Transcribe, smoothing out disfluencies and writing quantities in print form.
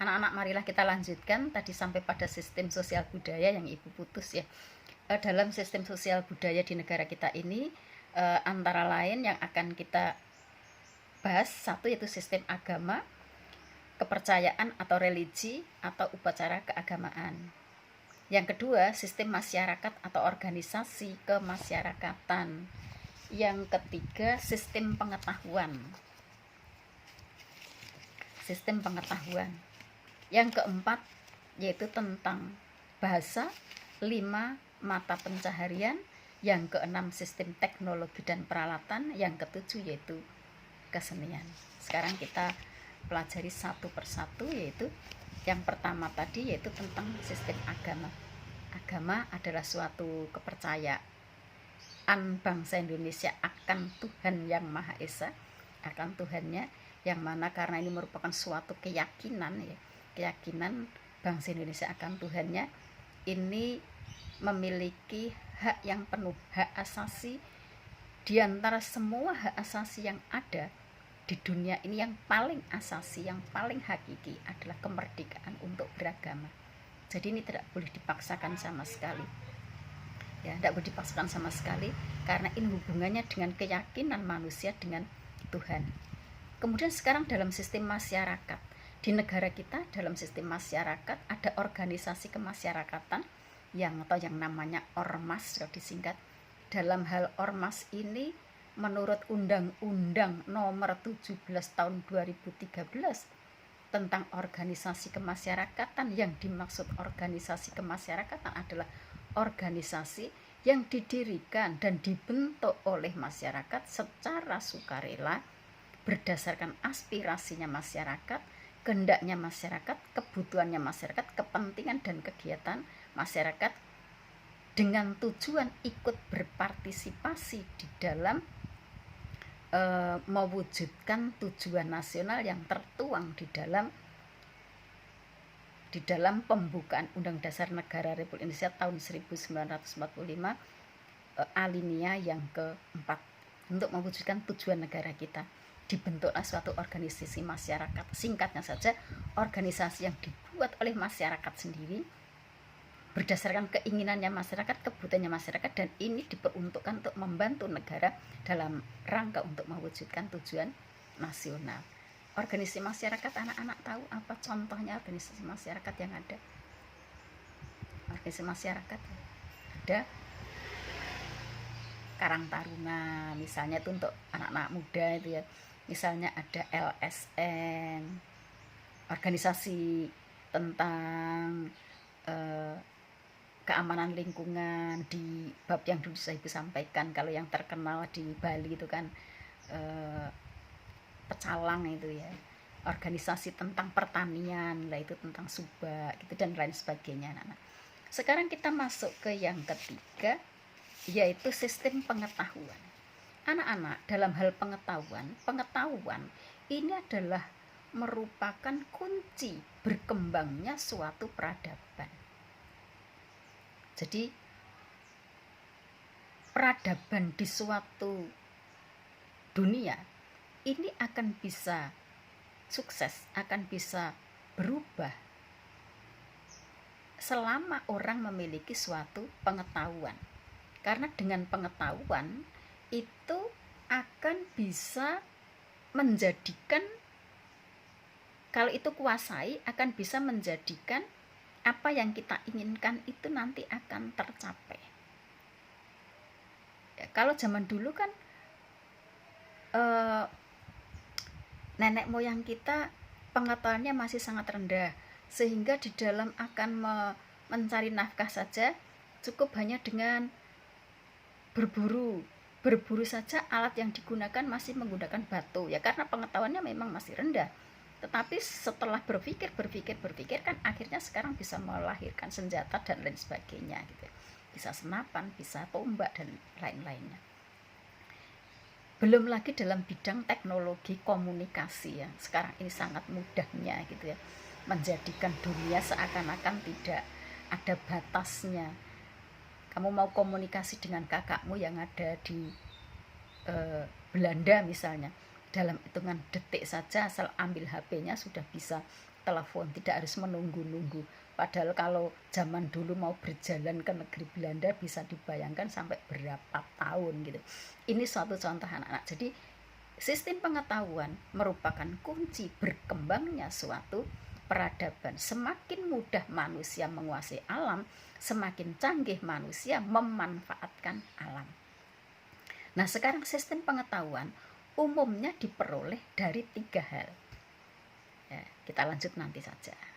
Anak-anak, marilah kita lanjutkan tadi sampai pada sistem sosial budaya yang Ibu putus ya. Dalam sistem sosial budaya di negara kita ini, antara lain yang akan kita bahas, satu yaitu sistem agama, kepercayaan atau religi atau upacara keagamaan. Yang kedua, sistem masyarakat atau organisasi kemasyarakatan. Yang ketiga, sistem pengetahuan. Sistem pengetahuan. Yang keempat, yaitu tentang bahasa, 5 mata pencaharian. Yang keenam, sistem teknologi dan peralatan. Yang ketujuh, yaitu kesenian. Sekarang kita pelajari satu persatu, yaitu yang pertama tadi, yaitu tentang sistem agama. Agama adalah suatu kepercayaan bangsa Indonesia akan Tuhan yang Maha Esa, akan Tuhannya, yang mana karena ini merupakan suatu keyakinan ya, keyakinan bangsa Indonesia akan Tuhannya, ini memiliki hak yang penuh, hak asasi. Di antara semua hak asasi yang ada di dunia ini, yang paling asasi, yang paling hakiki adalah kemerdekaan untuk beragama. Jadi ini tidak boleh dipaksakan sama sekali. Ya, tidak boleh dipaksakan sama sekali, karena ini hubungannya dengan keyakinan manusia dengan Tuhan. Kemudian sekarang dalam sistem masyarakat, di negara kita dalam sistem masyarakat ada organisasi kemasyarakatan yang namanya ormas kalau disingkat. Dalam hal ormas ini, menurut Undang-Undang Nomor 17 Tahun 2013 tentang organisasi kemasyarakatan, yang dimaksud organisasi kemasyarakatan adalah organisasi yang didirikan dan dibentuk oleh masyarakat secara sukarela berdasarkan aspirasinya masyarakat, kehendaknya masyarakat, kebutuhannya masyarakat, kepentingan dan kegiatan masyarakat, dengan tujuan ikut berpartisipasi di dalam mewujudkan tujuan nasional yang tertuang di dalam pembukaan Undang Dasar Negara Republik Indonesia tahun 1945 alinea yang keempat. Untuk mewujudkan tujuan negara kita, dibentuklah suatu organisasi masyarakat. Singkatnya saja, organisasi yang dibuat oleh masyarakat sendiri berdasarkan keinginannya masyarakat, kebutuhannya masyarakat, dan ini diperuntukkan untuk membantu negara dalam rangka untuk mewujudkan tujuan nasional. Organisasi masyarakat, anak-anak tahu apa contohnya organisasi masyarakat yang ada? Organisasi masyarakat ada Karang Taruna misalnya, itu untuk anak-anak muda itu ya. Misalnya ada LSN, organisasi tentang keamanan lingkungan, di bab yang dulu saya sampaikan. Kalau yang terkenal di Bali itu kan Pecalang itu ya, organisasi tentang pertanian lah, itu tentang subak gitu dan lain sebagainya. Anak-anak, sekarang kita masuk ke yang ketiga, yaitu sistem pengetahuan. Anak-anak, dalam hal pengetahuan ini adalah merupakan kunci berkembangnya suatu peradaban. Jadi peradaban di suatu dunia ini akan bisa sukses, akan bisa berubah selama orang memiliki suatu pengetahuan. Karena dengan pengetahuan itu akan bisa menjadikan, kalau itu kuasai, akan bisa menjadikan apa yang kita inginkan itu nanti akan tercapai. Ya, kalau zaman dulu kan nenek moyang kita pengetahuannya masih sangat rendah, sehingga di dalam akan mencari nafkah saja cukup hanya dengan berburu saja. Alat yang digunakan masih menggunakan batu ya, karena pengetahuannya memang masih rendah. Tetapi setelah berpikir kan akhirnya sekarang bisa melahirkan senjata dan lain sebagainya gitu. Bisa senapan, bisa tombak dan lain-lainnya. Belum lagi dalam bidang teknologi komunikasi ya. Sekarang ini sangat mudahnya gitu ya, menjadikan dunia seakan-akan tidak ada batasnya. Kamu mau komunikasi dengan kakakmu yang ada di Belanda misalnya, dalam hitungan detik saja asal ambil HP-nya sudah bisa telepon, tidak harus menunggu-nunggu. Padahal kalau zaman dulu mau berjalan ke negeri Belanda bisa dibayangkan sampai berapa tahun gitu. Ini suatu contoh anak-anak. Jadi sistem pengetahuan merupakan kunci berkembangnya suatu peradaban. Semakin mudah manusia menguasai alam, semakin canggih manusia memanfaatkan alam. Nah, sekarang sistem pengetahuan umumnya diperoleh dari 3 hal. Ya, kita lanjut nanti saja.